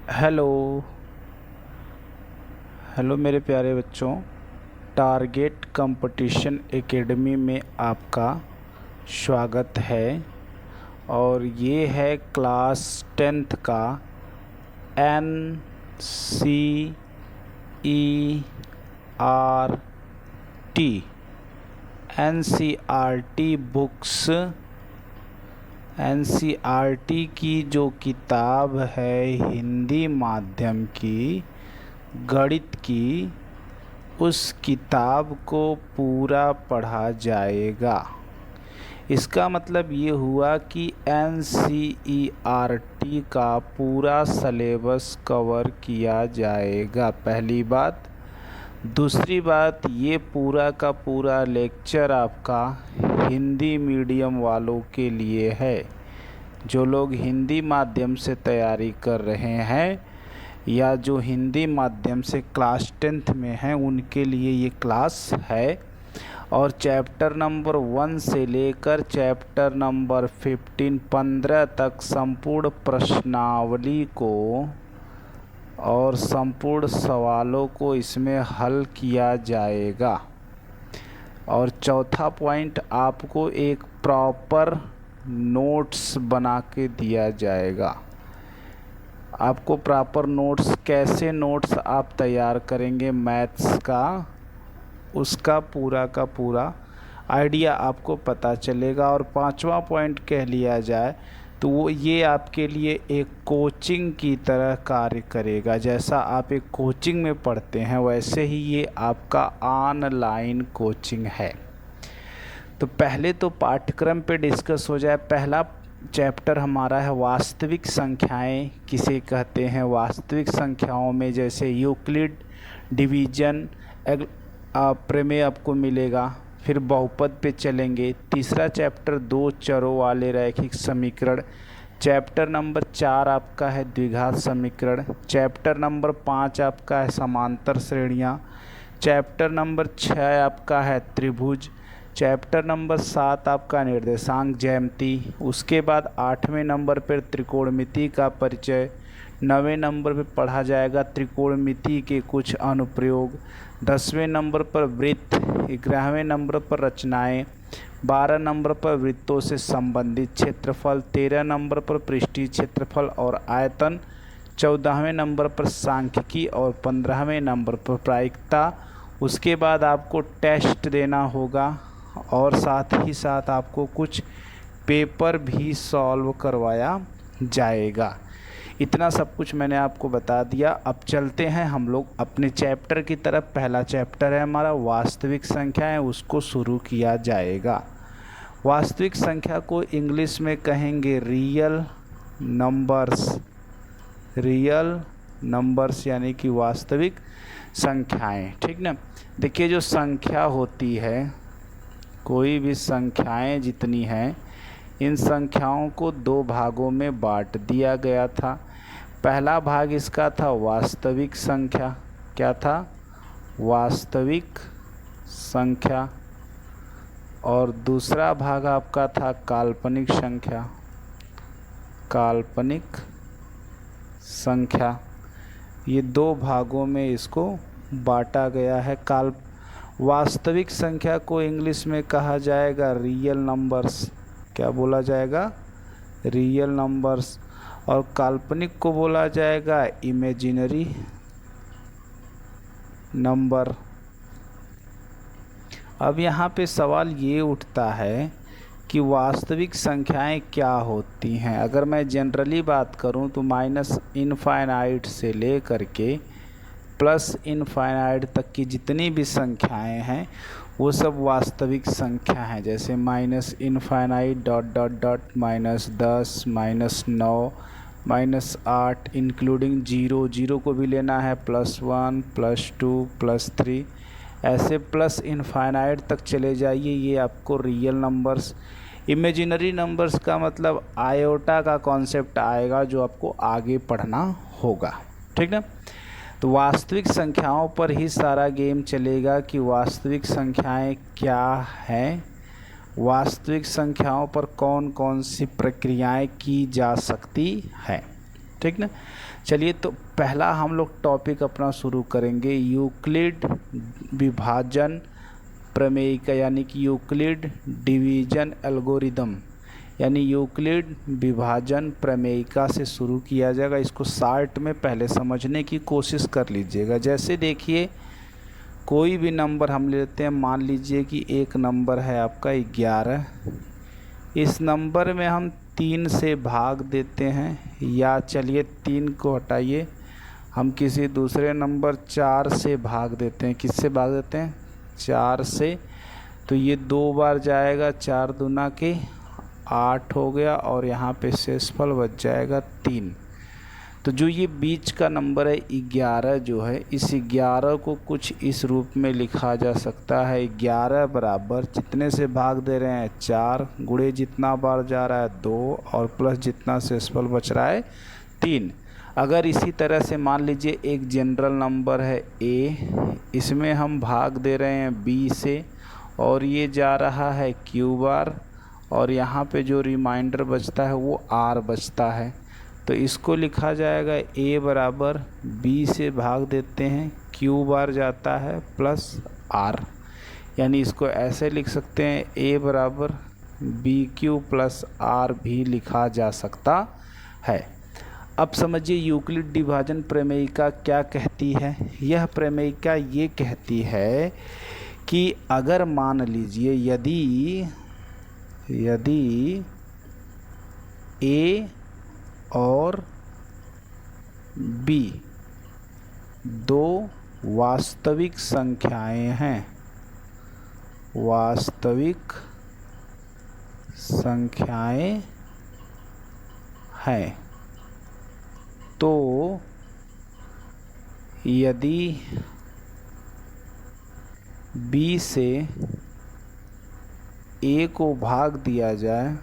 Hello hello मेरे प्यारे बच्चों। टारगेट कंपटीशन एकेडमी में आपका स्वागत है। और ये है क्लास 10th का N C E R T books NCERT की जो किताब है हिंदी माध्यम की गणित की, उस किताब को पूरा पढ़ा जाएगा। इसका मतलब ये हुआ कि एनसीईआरटी का पूरा सिलेबस कवर किया जाएगा, पहली बात। दूसरी बात, ये पूरा का पूरा लेक्चर आपका हिंदी मीडियम वालों के लिए है। जो लोग हिंदी माध्यम से तैयारी कर रहे हैं या जो हिंदी माध्यम से क्लास 10th में हैं, उनके लिए ये क्लास है। और चैप्टर नंबर 1 से लेकर चैप्टर नंबर 15 तक संपूर्ण प्रश्नावली को और संपूर्ण सवालों को इसमें हल किया जाएगा। और चौथा पॉइंट, आपको एक प्रॉपर नोट्स बना के दिया जाएगा। आपको प्रॉपर नोट्स, कैसे नोट्स आप तैयार करेंगे मैथ्स का, उसका पूरा का पूरा आइडिया आपको पता चलेगा। और पांचवा पॉइंट कह लिया जाए तो वो ये आपके लिए एक कोचिंग की तरह कार्य करेगा। जैसा आप एक कोचिंग में पढ़ते हैं, वैसे ही ये आपका ऑनलाइन कोचिंग है। तो पहले तो पाठ्यक्रम पे डिस्कस हो जाए। पहला चैप्टर हमारा है वास्तविक संख्याएं किसे कहते हैं। वास्तविक संख्याओं में जैसे यूक्लिड, डिवीजन, प्रमेय आपको मिलेगा। फिर बहुपद पे चलेंगे। तीसरा चैप्टर दो चरों वाले रैखिक समीकरण। चैप्टर नंबर 4 आपका है द्विघात समीकरण। चैप्टर नंबर 5 आपका है समांतर श्रेणियाँ। चैप्टर नंबर 6 आपका है त्रिभुज। चैप्टर नंबर 7 आपका निर्देशांक ज्यामिति। उसके बाद 8वें नंबर पर त्रिकोणमिति का परिचय। 9वें नंबर पर पढ़ा जाएगा त्रिकोणमिति के कुछ अनुप्रयोग। 10वें नंबर पर वृत्त। 11वें नंबर पर रचनाएं। 12 नंबर पर वृत्तों से संबंधित क्षेत्रफल। 13 नंबर पर पृष्ठीय क्षेत्रफल और आयतन। 14वें नंबर पर सांख्यिकी और 15वें नंबर पर प्रायिकता। उसके बाद आपको टेस्ट देना होगा और साथ ही साथ आपको कुछ पेपर भी सॉल्व करवाया जाएगा। इतना सब कुछ मैंने आपको बता दिया। अब चलते हैं हम लोग अपने चैप्टर की तरफ। पहला चैप्टर है हमारा वास्तविक संख्याएं, उसको शुरू किया जाएगा। वास्तविक संख्या को इंग्लिश में कहेंगे रियल नंबर्स। रियल नंबर्स यानी कि वास्तविक संख्याएं, ठीक ना। देखिए, जो संख्या होती है, कोई भी संख्याएं जितनी हैं, इन संख्याओं को दो भागों में बांट दिया गया था। पहला भाग इसका था वास्तविक संख्या। क्या था? वास्तविक संख्या। और दूसरा भाग आपका था काल्पनिक संख्या। काल्पनिक संख्या। ये दो भागों में इसको बांटा गया है। वास्तविक संख्या को इंग्लिश में कहा जाएगा रियल नंबर्स। क्या बोला जाएगा? Real numbers. और काल्पनिक को बोला जाएगा इमेजिनरी नंबर। अब यहाँ पे सवाल ये उठता है कि वास्तविक संख्याएं क्या होती हैं। अगर मैं जनरली बात करूं तो माइनस इनफाइनाइट से ले करके प्लस इनफाइनाइट तक की जितनी भी संख्याएं हैं वो सब वास्तविक संख्या हैं। जैसे minus infinite dot dot dot -10, -9, -8, including zero. Zero को भी लेना है, +1, +2, +3, ऐसे प्लस इनफाइनाइट तक चले जाइए। ये आपको रियल नंबर्स। इमेजिनरी नंबर्स का मतलब आयोटा का कॉन्सेप्ट आएगा, जो आपको आगे पढ़ना होगा, ठीक ना। तो वास्तविक संख्याओं पर ही सारा गेम चलेगा कि वास्तविक संख्याएं क्या हैं, वास्तविक संख्याओं पर कौन कौन सी प्रक्रियाएं की जा सकती हैं, ठीक ना। चलिए तो पहला हम लोग टॉपिक अपना शुरू करेंगे यूक्लिड विभाजन प्रमेयिका, यानी कि यूक्लिड डिवीजन एल्गोरिदम, यानी यूक्लिड विभाजन प्रमेयिका से शुरू किया जाएगा। इसको शार्ट में पहले समझने की कोशिश कर लीजिएगा। जैसे देखिए कोई भी नंबर हम लेते हैं, मान लीजिए कि एक नंबर है आपका 11, इस नंबर में हम 3 से भाग देते हैं, या चलिए 3 को हटाइए, हम किसी दूसरे नंबर 4 से भाग देते हैं। किससे भाग देते हैं? 4 से। तो ये 2 बार जाएगा, 4 दूना के 8 हो गया, और यहाँ पे शेषफल बच जाएगा 3। तो जो ये बीच का नंबर है 11 जो है, इस 11 को कुछ इस रूप में लिखा जा सकता है। 11 बराबर जितने से भाग दे रहे हैं 4, गुणे जितना बार जा रहा है 2, और प्लस जितना शेषफल बच रहा है 3। अगर इसी तरह से मान लीजिए एक जनरल नंबर है a, इसमें हम भाग दे रहे हैं b से, और ये जा रहा है q बार, और यहाँ पे जो रिमाइंडर बचता है वो r बचता है। तो इसको लिखा जाएगा a बराबर b से भाग देते हैं, q बार जाता है प्लस r, यानी इसको ऐसे लिख सकते हैं a बराबर bq प्लस r भी लिखा जा सकता है। अब समझिए यूक्लिड विभाजन प्रमेयिका क्या कहती है। यह प्रमेयिका ये कहती है कि अगर मान लीजिए यदि a और b दो वास्तविक संख्याएं हैं, वास्तविक संख्याएं हैं, तो यदि b से a को भाग दिया जाए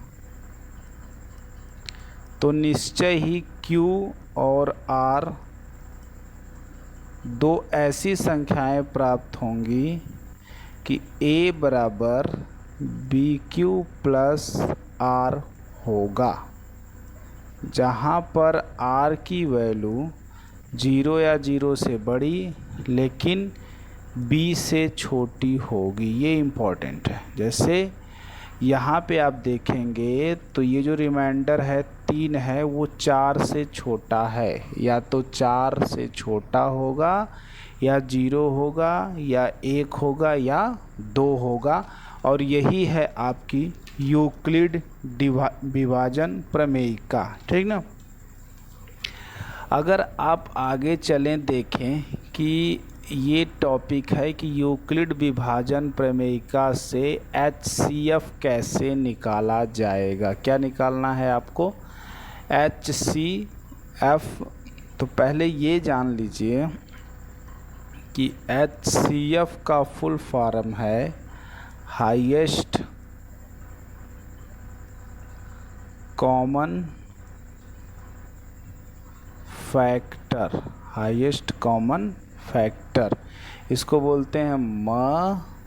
तो निश्चय ही q और r दो ऐसी संख्याएं प्राप्त होंगी कि a बराबर bq प्लस r होगा, जहाँ पर r की वैल्यू 0 या 0 से बड़ी लेकिन b से छोटी होगी। ये इम्पोर्टेंट है। जैसे यहाँ पे आप देखेंगे तो ये जो रिमाइंडर है 3 है वो 4 से छोटा है, या तो 4 से छोटा होगा, या 0 होगा, या 1 होगा, या 2 होगा। और यही है आपकी यूक्लिड विभाजन प्रमेयिका, ठीक ना। अगर आप आगे चलें देखें कि ये टॉपिक है कि यूक्लिड विभाजन प्रमेयिका से HCF कैसे निकाला जाएगा। क्या निकालना है आपको? HCF। तो पहले ये जान लीजिए कि HCF का फुल फॉर्म है highest common factor, highest common factor. इसको बोलते हैं MSP,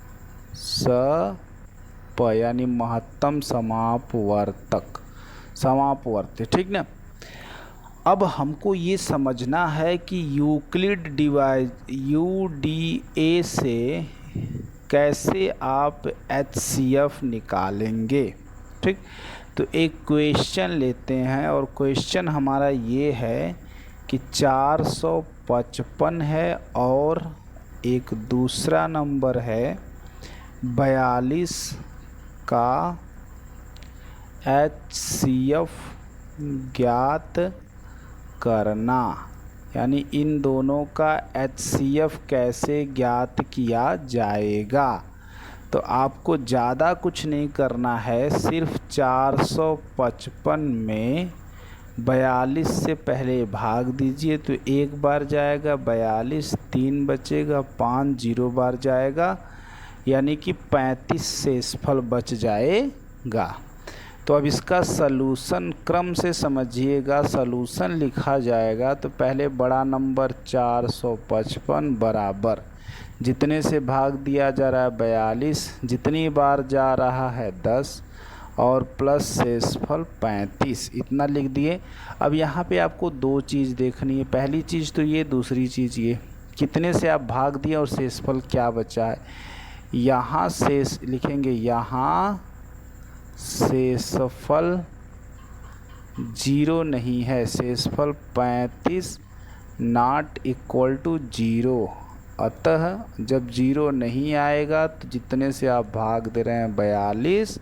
यानी महत्तम समापवर्तक, समापवर्ती, ठीक ना। अब हमको ये समझना है कि यूक्लिड UDA से कैसे आप HCF निकालेंगे, ठीक। तो एक क्वेश्चन लेते हैं, और क्वेश्चन हमारा ये है कि 455 है और एक दूसरा नंबर है 42 का HCF ज्ञात करना, यानी इन दोनों का HCF कैसे ज्ञात किया जाएगा। तो आपको ज़्यादा कुछ नहीं करना है, सिर्फ 455 में 42 से पहले भाग दीजिए, तो एक बार जाएगा 42, 3 बचेगा, 5 0 बार जाएगा, यानी कि 35 शेषफल बच जाएगा। तो अब इसका सलूशन क्रम से समझिएगा। सलूशन लिखा जाएगा तो पहले बड़ा नंबर 455 बराबर जितने से भाग दिया जा रहा है 42, जितनी बार जा रहा है 10, और प्लस शेषफल 35, इतना लिख दिए। अब यहाँ पे आपको दो चीज़ देखनी है, पहली चीज़ तो ये, दूसरी चीज़ ये, कितने से आप भाग दिए और शेषफल क्या बचा है। यहाँ शेष लिखेंगे, यहाँ शेषफल 0 नहीं है, शेषफल 35 नॉट इक्वल टू 0। अतः जब 0 नहीं आएगा तो जितने से आप भाग दे रहे हैं 42,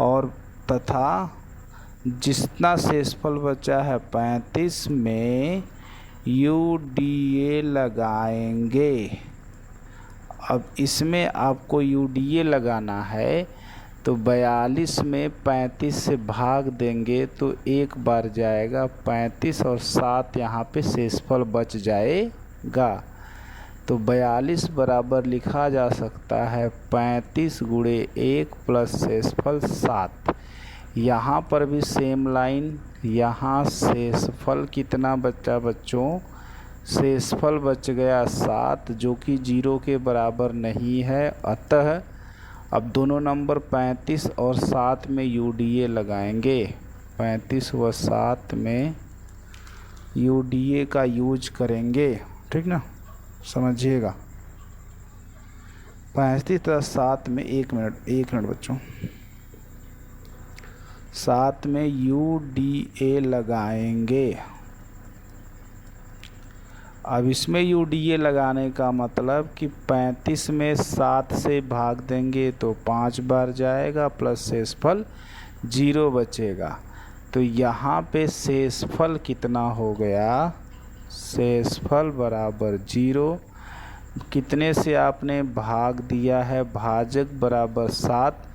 और तथा जितना शेषफल बचा है 35 में UDA लगाएंगे। अब इसमें आपको UDA लगाना है तो 42 में 35 से भाग देंगे तो एक बार जाएगा 35 और 7 यहाँ पे शेषफल बच जाएगा। तो 42 बराबर लिखा जा सकता है 35 गुणे 1 प्लस शेषफल 7। यहाँ पर भी सेम लाइन, यहाँ शेषफल कितना बचा बच्चों, शेषफल बच गया 7 जो कि 0 के बराबर नहीं है। अतः अब दोनों नंबर 35 और 7 में UDA लगाएंगे। 35 व 7 में UDA का यूज करेंगे, ठीक ना, समझिएगा। 35 तथा 7 में, एक मिनट बच्चों, 7 में UDA लगाएंगे। अब इसमें UDA लगाने का मतलब कि 35 में 7 से भाग देंगे तो 5 बार जाएगा, प्लस शेषफल 0 बचेगा। तो यहाँ पे शेषफल कितना हो गया, शेषफल बराबर 0। कितने से आपने भाग दिया है, भाजक बराबर 7,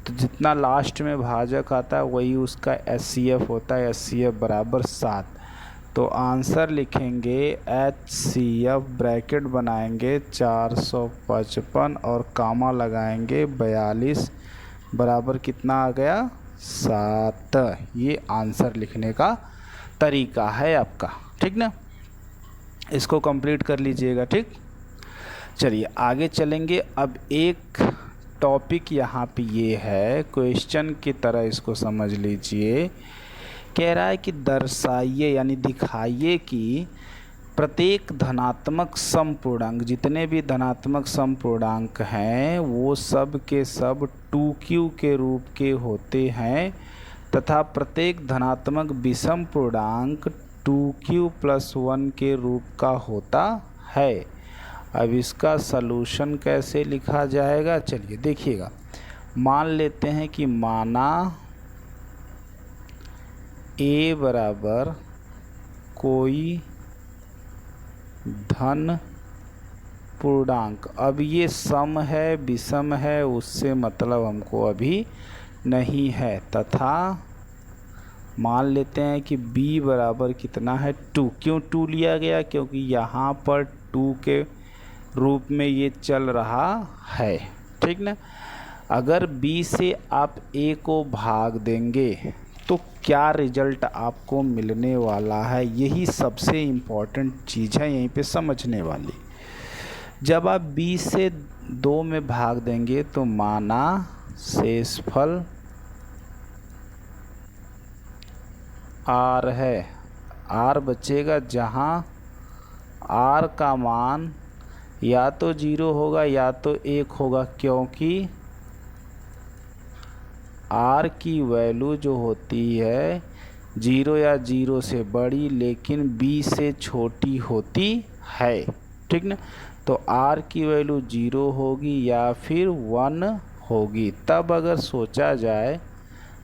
तो जितना लास्ट में भाजक आता है वही उसका HCF होता है, HCF बराबर 7। तो आंसर लिखेंगे HCF, ब्रैकेट बनाएंगे 455 और कामा लगाएंगे 42 बराबर कितना आ गया, 7। ये आंसर लिखने का तरीका है आपका, ठीक ना। इसको कंप्लीट कर लीजिएगा, ठीक। चलिए आगे चलेंगे। अब एक टॉपिक यहाँ पे ये है, क्वेश्चन की तरह इसको समझ लीजिए। कह रहा है कि दर्शाइए यानी दिखाइए कि प्रत्येक धनात्मक समपूर्णांक, जितने भी धनात्मक समपूर्णांक हैं वो सब के सब 2q के रूप के होते हैं, तथा प्रत्येक धनात्मक विषम पूर्णांक 2q + 1 के रूप का होता है। अब इसका सलूशन कैसे लिखा जाएगा, चलिए देखिएगा। मान लेते हैं कि माना A बराबर कोई धन पूर्णांक, अब ये सम है विषम है उससे मतलब हमको अभी नहीं है, तथा मान लेते हैं कि B बराबर कितना है 2। क्यों 2 लिया गया, क्योंकि यहाँ पर 2 के रूप में ये चल रहा है, ठीक ना। अगर B से आप A को भाग देंगे तो क्या रिजल्ट आपको मिलने वाला है, यही सबसे इम्पॉर्टेंट चीज़ है यहीं पे समझने वाली। जब आप B से 2 में भाग देंगे तो माना शेषफल R है, R बचेगा, जहाँ R का मान या तो 0 होगा या तो 1 होगा, क्योंकि R की वैल्यू जो होती है 0 या 0 से बड़ी लेकिन B से छोटी होती है, ठीक ना। तो R की वैल्यू 0 होगी या फिर 1 होगी। तब अगर सोचा जाए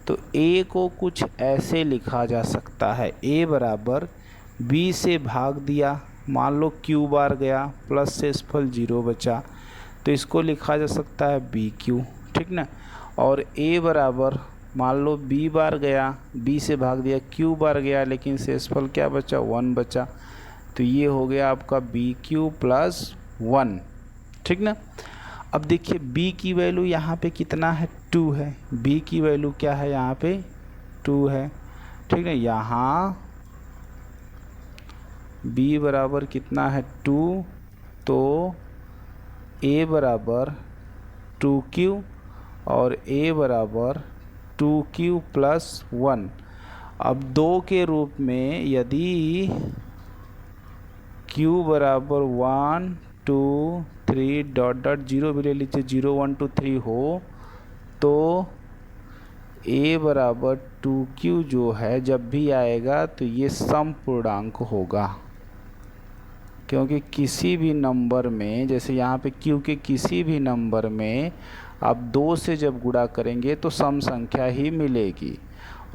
तो A को कुछ ऐसे लिखा जा सकता है, A बराबर B से भाग दिया, मान लो Q बार गया, प्लस शेषफल 0 बचा, तो इसको लिखा जा सकता है BQ, ठीक ना। और A बराबर मान लो B बार गया, B से भाग दिया, Q बार गया, लेकिन शेषफल क्या बचा, 1 बचा, तो ये हो गया आपका BQ + 1, ठीक ना। अब देखिए B की वैल्यू यहाँ पे कितना है, 2 है। B की वैल्यू क्या है, यहाँ पे 2 है, ठीक है। यहाँ B बराबर कितना है 2, तो A बराबर 2Q और A बराबर 2q प्लस 1। अब 2 के रूप में यदि q बराबर 1 2 3 डॉट डॉट 0 भी ले लीजिए, 0 1 2 3 हो, तो a बराबर 2q जो है जब भी आएगा तो ये सम पूर्णांक होगा, क्योंकि किसी भी नंबर में, जैसे यहाँ पे q के किसी भी नंबर में आप 2 से जब गुणा करेंगे तो सम संख्या ही मिलेगी।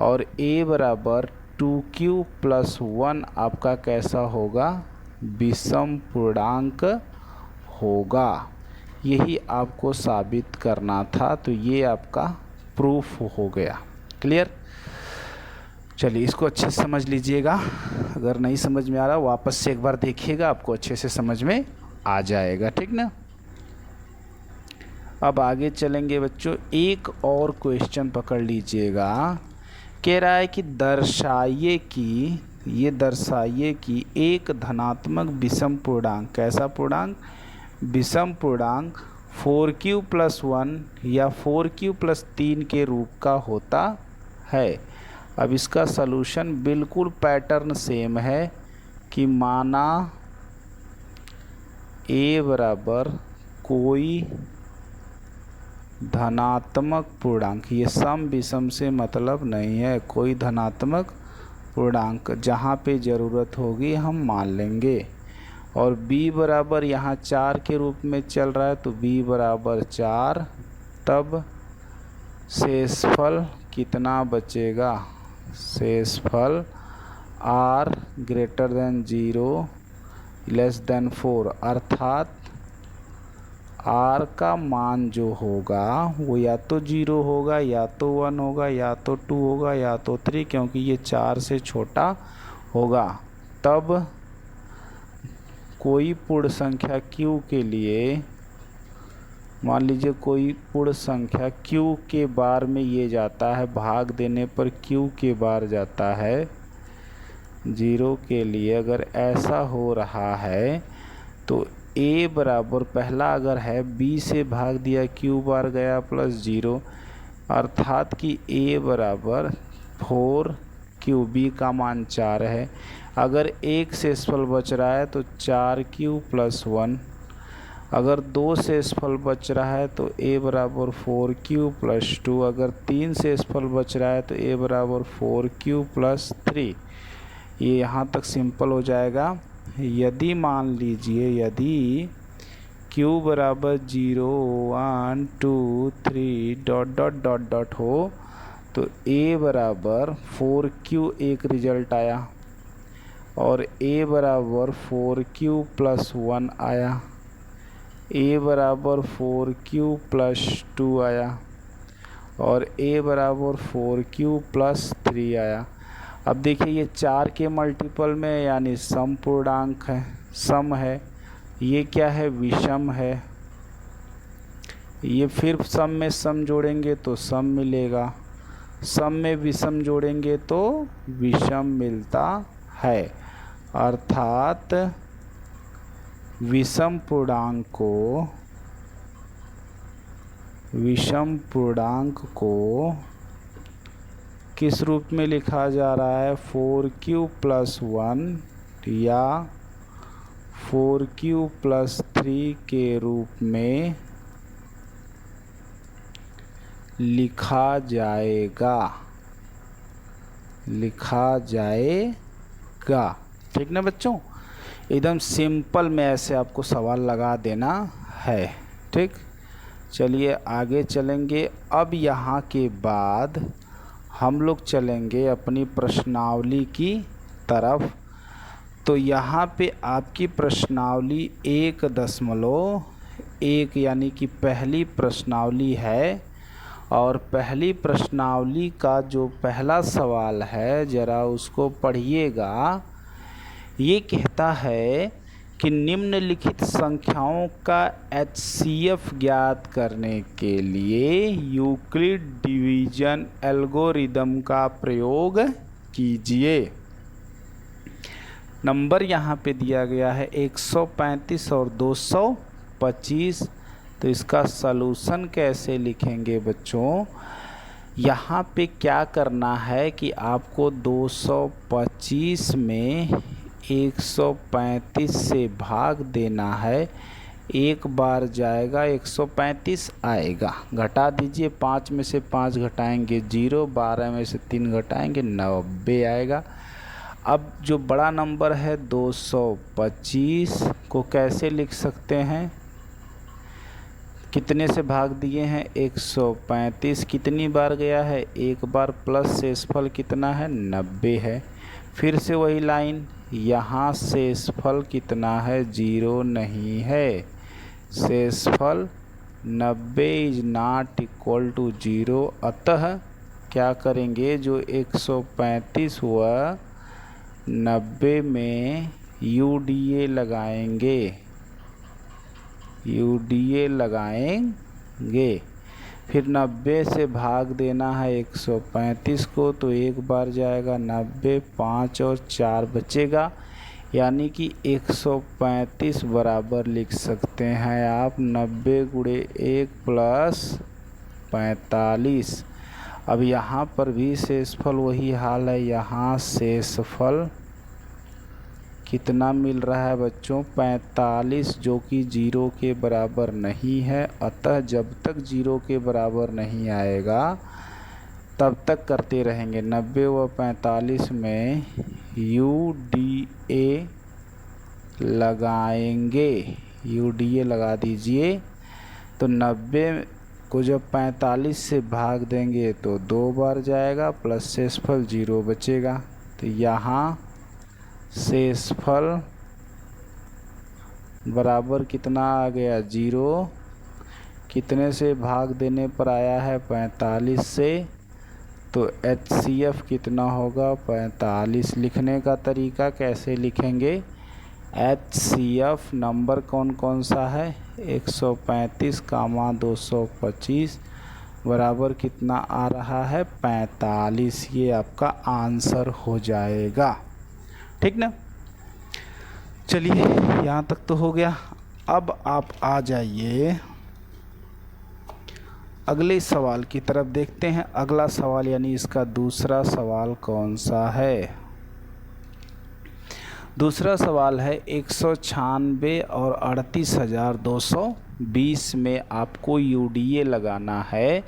और a बराबर 2q प्लस 1 आपका कैसा होगा, विषम पूर्णांक होगा। यही आपको साबित करना था, तो ये आपका प्रूफ हो गया। क्लियर? चलिए इसको अच्छे से समझ लीजिएगा, अगर नहीं समझ में आ रहा वापस से एक बार देखिएगा, आपको अच्छे से समझ में आ जाएगा। ठीक ना? अब आगे चलेंगे बच्चों, एक और क्वेश्चन पकड़ लीजिएगा। कह रहा है कि दर्शाइए कि एक धनात्मक विषम पूर्णांक, कैसा पूर्णांक, विषम पूर्णांक 4q प्लस 1 या 4q प्लस 3 के रूप का होता है। अब इसका सलूशन बिल्कुल पैटर्न सेम है कि माना a बराबर कोई धनात्मक पूर्णांक, ये सम विषम से मतलब नहीं है, कोई धनात्मक पूर्णांक जहाँ पे ज़रूरत होगी हम मान लेंगे। और b बराबर यहाँ 4 के रूप में चल रहा है, तो b बराबर 4, तब शेषफल कितना बचेगा, शेषफल r greater than 0 less than 4, अर्थात r का मान जो होगा वो या तो 0 होगा, या तो 1 होगा, या तो 2 होगा, या तो 3, क्योंकि ये 4 से छोटा होगा। तब कोई पूर्ण संख्या q के लिए, मान लीजिए कोई पूर्ण संख्या q के बार में ये जाता है, भाग देने पर q के बार जाता है 0 के लिए, अगर ऐसा हो रहा है तो a बराबर पहला अगर है b से भाग दिया q बार गया प्लस 0, अर्थात कि a बराबर 4q, b का मान 4 है। अगर एक शेषफल बच रहा है तो 4q प्लस 1, अगर 2 शेषफल बच रहा है तो a बराबर 4q प्लस 2, अगर 3 शेषफल बच रहा है तो a बराबर 4q प्लस 3। ये यहाँ तक सिंपल हो जाएगा। यदि मान लीजिए यदि q बराबर 0 1 2 3 डॉट डॉट डॉट डॉट हो, तो a बराबर 4q एक रिजल्ट आया, और a बराबर 4q प्लस 1 आया, a बराबर 4q प्लस 2 आया, और a बराबर 4q प्लस 3 आया। अब देखिए ये 4 के मल्टीपल में यानी सम पूर्णांक है, सम है, ये क्या है, विषम है। ये फिर सम में सम जोड़ेंगे तो सम मिलेगा, सम में विषम जोड़ेंगे तो विषम मिलता है, अर्थात विषम पूर्णांक को किस रूप में लिखा जा रहा है, 4q प्लस 1 या 4q प्लस 3 के रूप में लिखा जाएगा। ठीक ना बच्चों? एकदम सिंपल में ऐसे आपको सवाल लगा देना है। ठीक, चलिए आगे चलेंगे। अब यहाँ के बाद हम लोग चलेंगे अपनी प्रश्नावली की तरफ। तो यहाँ पे आपकी प्रश्नावली 1.1 यानी कि पहली प्रश्नावली है, और पहली प्रश्नावली का जो पहला सवाल है ज़रा उसको पढ़िएगा। ये कहता है कि निम्नलिखित संख्याओं का HCF ज्ञात करने के लिए यूक्लिड डिवीजन एल्गोरिदम का प्रयोग कीजिए। नंबर यहाँ पे दिया गया है 135 और 225। तो इसका सलूशन कैसे लिखेंगे बच्चों? यहाँ पे क्या करना है कि आपको 225 में 135 से भाग देना है। एक बार जाएगा 135 आएगा, घटा दीजिए, 5 में से 5 घटाएंगे 0, 12 में से 3 घटाएंगे 90 आएगा। अब जो बड़ा नंबर है 225 को कैसे लिख सकते हैं, कितने से भाग दिए हैं 135, कितनी बार गया है एक बार, प्लस शेषफल कितना है 90 है। फिर से वही लाइन, यहाँ शेषफल कितना है 0 नहीं है, शेषफल 90 इज नॉट इक्वल टू 0। अतः क्या करेंगे, जो 135 हुआ 90 में UDA लगाएंगे, UDA लगाएंगे। फिर 90 से भाग देना है 135 को, तो एक बार जाएगा 90, 5 और 4 बचेगा, यानी कि 135 बराबर लिख सकते हैं आप 90 गुणे 1 प्लस 45। अब यहाँ पर भी शेषफल वही हाल है, यहाँ शेषफल कितना मिल रहा है बच्चों 45, जो कि 0 के बराबर नहीं है। अतः जब तक 0 के बराबर नहीं आएगा तब तक करते रहेंगे। 90 व 45 में UDA लगाएंगे, UDA लगा दीजिए। तो 90 को जब 45 से भाग देंगे तो 2 बार जाएगा, प्लस शेषफल 0 बचेगा। तो यहाँ शेषफल बराबर कितना आ गया 0, कितने से भाग देने पर आया है 45 से, तो HCF कितना होगा 45। लिखने का तरीका कैसे लिखेंगे, HCF नंबर कौन कौन सा है 135 कामा 225 बराबर कितना आ रहा है 45। ये आपका आंसर हो जाएगा, ठीक ना। चलिए यहाँ तक तो हो गया। अब आप आ जाइए अगले सवाल की तरफ, देखते हैं अगला सवाल यानी इसका दूसरा सवाल कौन सा है। दूसरा सवाल है 196 और 38,220 में आपको UDA लगाना है।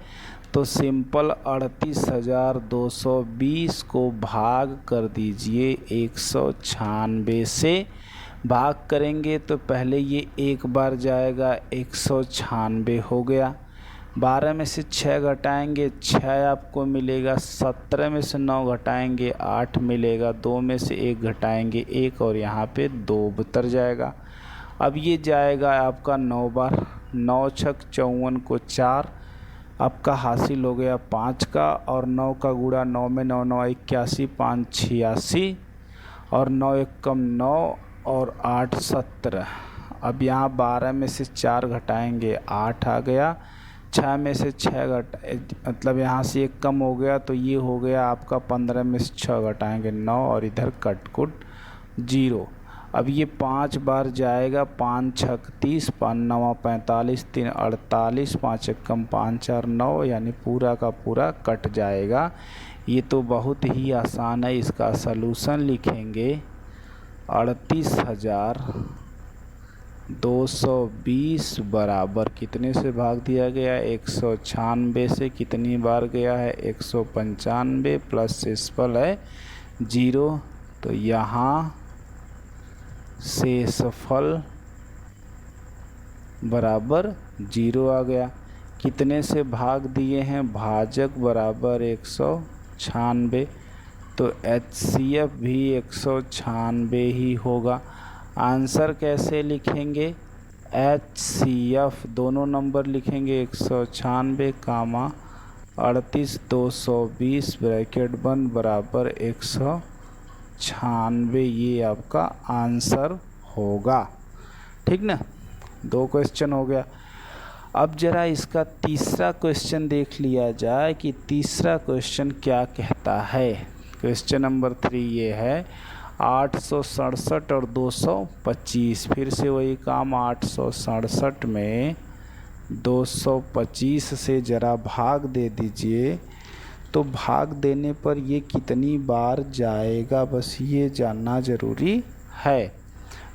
तो सिंपल 38,220 को भाग कर दीजिए 196 से। भाग करेंगे तो पहले ये एक बार जाएगा 196 हो गया, 12 में से 6 घटाएंगे 6 आपको मिलेगा, 17 में से 9 घटाएंगे 8 मिलेगा, 2 में से 1 घटाएंगे 1 और यहाँ पे 2 उतर जाएगा। अब ये जाएगा आपका 9 बार, 9 छक 54 को 4 आपका हासिल हो गया 5 का, और 9 का गुणा 9 में 9 9 81, 5 86 और 9 1 कम 9 और 8 17। अब यहाँ 12 में से 4 घटाएंगे 8 आ गया, 6 में से 6 मतलब यहाँ से 1 कम हो गया, तो ये हो गया आपका 15 में से 6 घटाएंगे 9 और इधर कटकुट 0। अब ये 5 बार जाएगा, 5 छक 30, 5 9 45, 3 48, 5 1 कम 5 4 9, यानी पूरा का पूरा कट जाएगा। ये तो बहुत ही आसान है। इसका सलूशन लिखेंगे 38,220 बराबर कितने से भाग दिया गया 196 से, कितनी बार गया है 195 प्लस शेषफल है 0। तो यहाँ शेषफल बराबर 0 आ गया। कितने से भाग दिए हैं, भाजक बराबर 196, तो HCF भी 196 ही होगा। आंसर कैसे लिखेंगे, HCF दोनों नंबर लिखेंगे 196 कामा 38,220 ब्रैकेट बंद बराबर 196, ये आपका आंसर होगा, ठीक ना। 2 क्वेश्चन हो गया। अब जरा इसका तीसरा क्वेश्चन देख लिया जाए कि तीसरा क्वेश्चन क्या कहता है। क्वेश्चन नंबर 3 ये है 867 और 225। फिर से वही काम, 867 में 225 से ज़रा भाग दे दीजिए तो भाग देने पर ये कितनी बार जाएगा, बस ये जानना ज़रूरी है।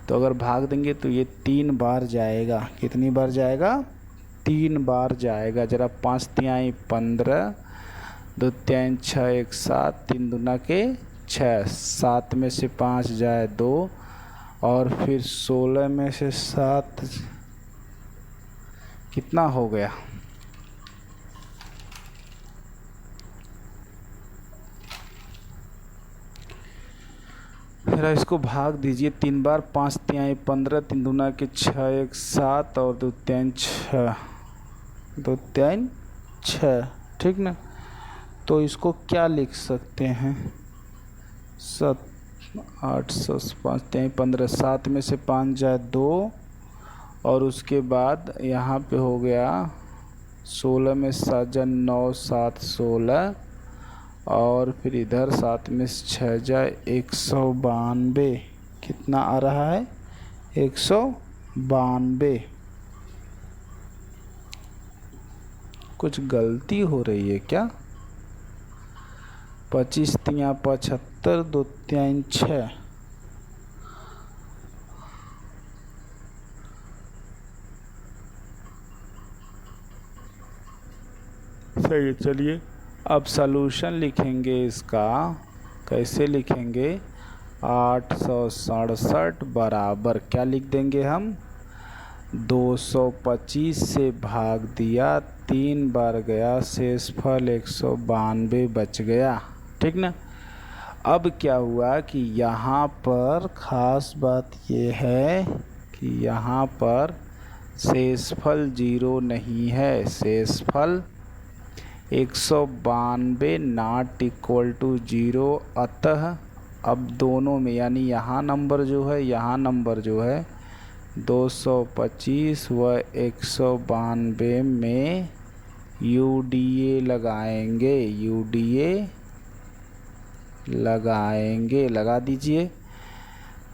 तो अगर भाग देंगे तो ये 3 बार जाएगा। कितनी बार जाएगा? 3 बार जाएगा। ज़रा 5 तिहाई 15, 2 तिहाई 6, 1 7, 3 दूना के 6, 7 में से 5 जाए 2, और फिर 16 में से 7 कितना हो गया? फिर इसको भाग दीजिए 3 बार। 5 तिहाई 15, 3 दूना के 6, 1 7, और 2 तिहाई 6, 2 तिहाई 6, ठीक ना। तो इसको क्या लिख सकते हैं? 800, 5 तिहाई 15, 7 में से 5 जाए 2, और उसके बाद यहाँ पे हो गया 16 में 7 जाए 9, 7 16, और फिर इधर 7 में से 6 जाए 192। कितना आ रहा है? 192। कुछ गलती हो रही है क्या? 25 तिया 75, 2 तिहाई 6। सही है। चलिए अब सॉल्यूशन लिखेंगे इसका। कैसे लिखेंगे? 867 बराबर क्या लिख देंगे हम? 225 से भाग दिया, 3 बार गया, शेषफल 192 बच गया, ठीक ना। अब क्या हुआ कि यहाँ पर ख़ास बात ये है कि यहाँ पर शेषफल 0 नहीं है, शेषफल 192 नॉट इक्वल टू 0। अतः अब दोनों में, यानी यहाँ नंबर जो है, यहाँ नंबर जो है 225 व 192 में UDA लगाएंगे, UDA लगाएंगे, लगा दीजिए।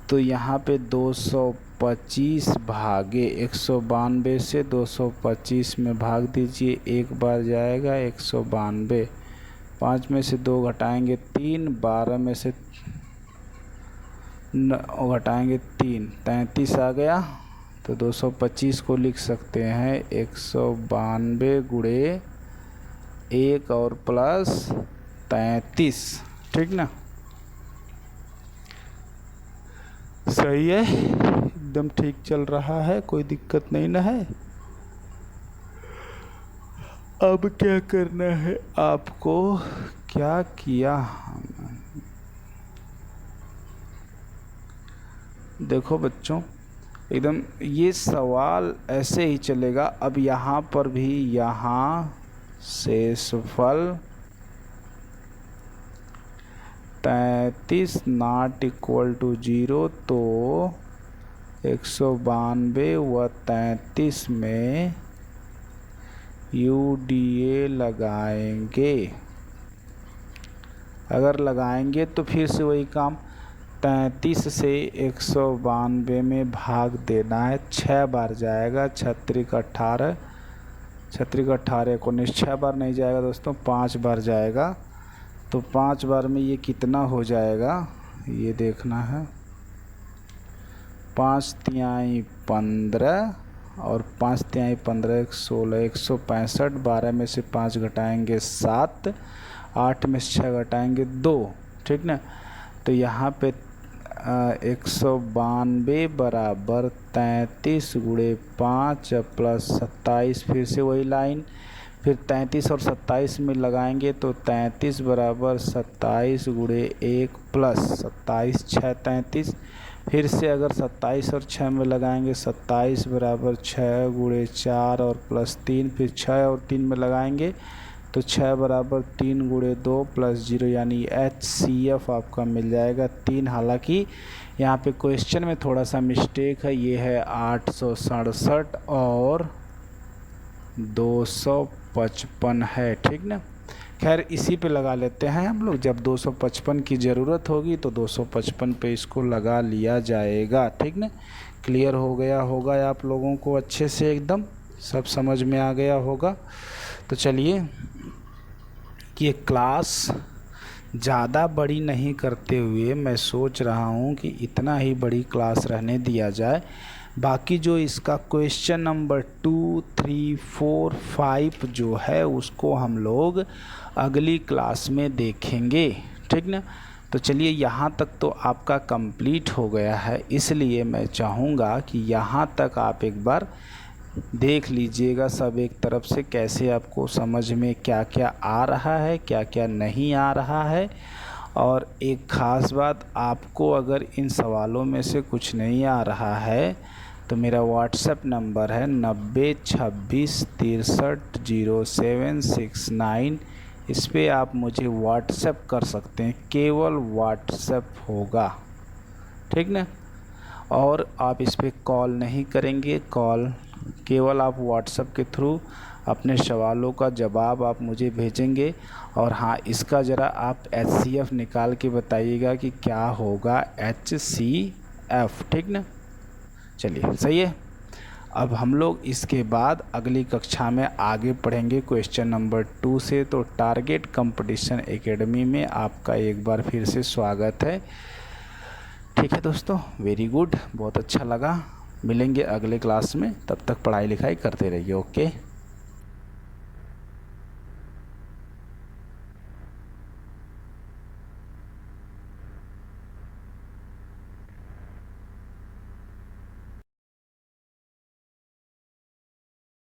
तो यहाँ पे 225 भागे 192 से 225 में भाग दीजिए, एक बार जाएगा 192, 5 में से 2 घटाएंगे 3, 12 में से घटाएंगे 3, 33 आ गया। तो 225 को लिख सकते हैं 192 गुणे 1 और प्लस 33, ठीक ना। सही है, एकदम ठीक चल रहा है, कोई दिक्कत नहीं ना है। अब क्या करना है आपको? क्या किया? देखो बच्चों, एकदम ये सवाल ऐसे ही चलेगा। अब यहाँ पर भी, यहाँ शेषफल 33 नॉट इक्वल टू 0, तो 192 व 33 में UDA लगाएंगे। अगर लगाएंगे तो फिर से वही काम, 33 से 192 में भाग देना है, 6 बार जाएगा। 36 18, 36 18 19, 6 बार नहीं जाएगा दोस्तों, 5 बार जाएगा। तो 5 बार में ये कितना हो जाएगा ये देखना है। 5 तिहाई 15, और 5 तिहाई 15 16, 165। 12 में से 5 घटाएंगे 7, 8 में से 6 घटाएंगे 2, ठीक ना। तो यहाँ पे 192 बराबर 33 गुणे 5 प्लस 27, फिर से वही लाइन, फिर 33 और 27 में लगाएंगे तो 33 बराबर 27 गुणे 1 प्लस 27, 6 33। फिर से अगर 27 और 6 में लगाएंगे, 27 बराबर 6 गुणे 4 और प्लस 3, फिर 6 और 3 में लगाएंगे तो 6 बराबर 3 गुणे 2 प्लस 0, यानी HCF आपका मिल जाएगा 3। हालांकि यहाँ पे क्वेश्चन में थोड़ा सा मिस्टेक है, ये है 867 और 255 है, ठीक ना। खैर इसी पे लगा लेते हैं हम लोग, जब 255 की ज़रूरत होगी तो 255 पे इसको लगा लिया जाएगा, ठीक ना। क्लियर हो गया होगा आप लोगों को अच्छे से, एकदम सब समझ में आ गया होगा। तो चलिए ये क्लास ज़्यादा बड़ी नहीं करते हुए मैं सोच रहा हूँ कि इतना ही बड़ी क्लास रहने दिया जाए। बाकी जो इसका क्वेश्चन नंबर 2, 3, 4, 5 जो है उसको हम लोग अगली क्लास में देखेंगे, ठीक ना। तो चलिए यहाँ तक तो आपका कंप्लीट हो गया है, इसलिए मैं चाहूँगा कि यहाँ तक आप एक बार देख लीजिएगा सब एक तरफ से, कैसे आपको समझ में क्या क्या आ रहा है, क्या क्या नहीं आ रहा है। और एक ख़ास बात, आपको अगर इन सवालों में से कुछ नहीं आ रहा है तो मेरा व्हाट्सएप नंबर है 9026630769। इस पे आप मुझे व्हाट्सएप कर सकते हैं, केवल व्हाट्सएप होगा, ठीक ना। और आप इस पे कॉल नहीं करेंगे, कॉल केवल आप व्हाट्सएप के थ्रू अपने सवालों का जवाब आप मुझे भेजेंगे। और हाँ, इसका ज़रा आप HCF निकाल के बताइएगा कि क्या होगा HCF, ठीक ना। चलिए सही है। अब हम लोग इसके बाद अगली कक्षा में आगे पढ़ेंगे क्वेश्चन नंबर 2 से। तो टारगेट कंपटीशन एकेडमी में आपका एक बार फिर से स्वागत है, ठीक है दोस्तों। वेरी गुड, बहुत अच्छा लगा। मिलेंगे अगले क्लास में, तब तक पढ़ाई लिखाई करते रहिए। ओके।